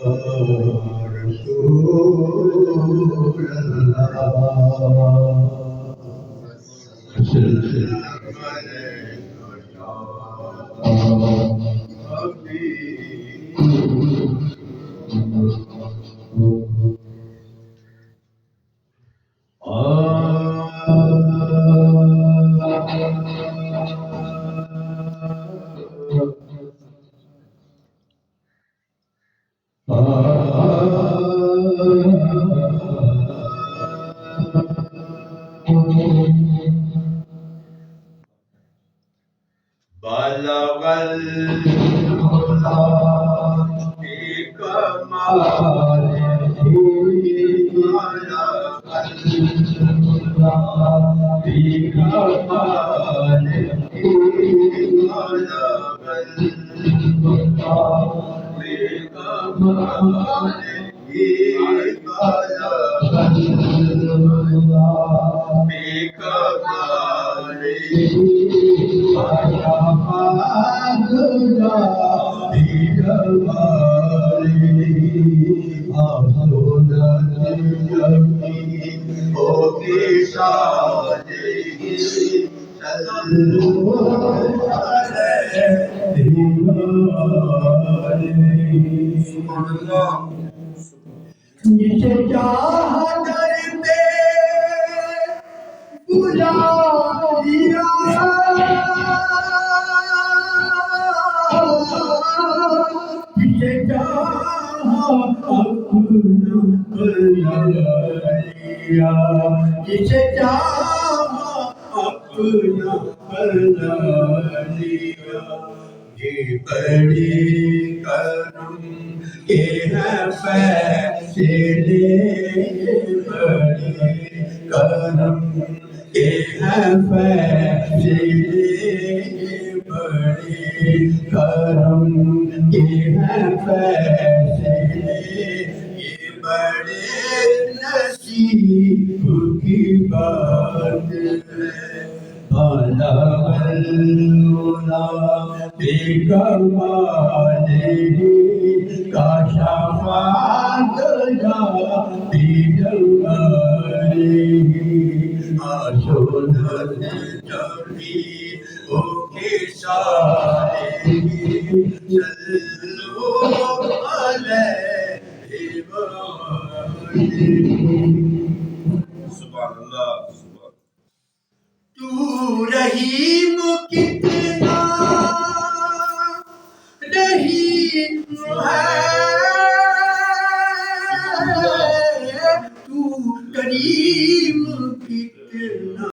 रसूल बलगल हुदा कमाल जिसे चाह दर पे बुला लिया जिसे चाह अपना बना लिया जिसे चाह अपना बना लिया ये बड़ी करम के है फैसले बड़े करम के है फैसले बड़े करम के है फैसले ये बड़े नसीब की बात है अल्लाह बेकमाले का शफात जाती जवारे आशोधन जमी ओके सारे चलो अलैहि सुभान अल्लाह तू रहीम कितना रहीम है तू करीम कितना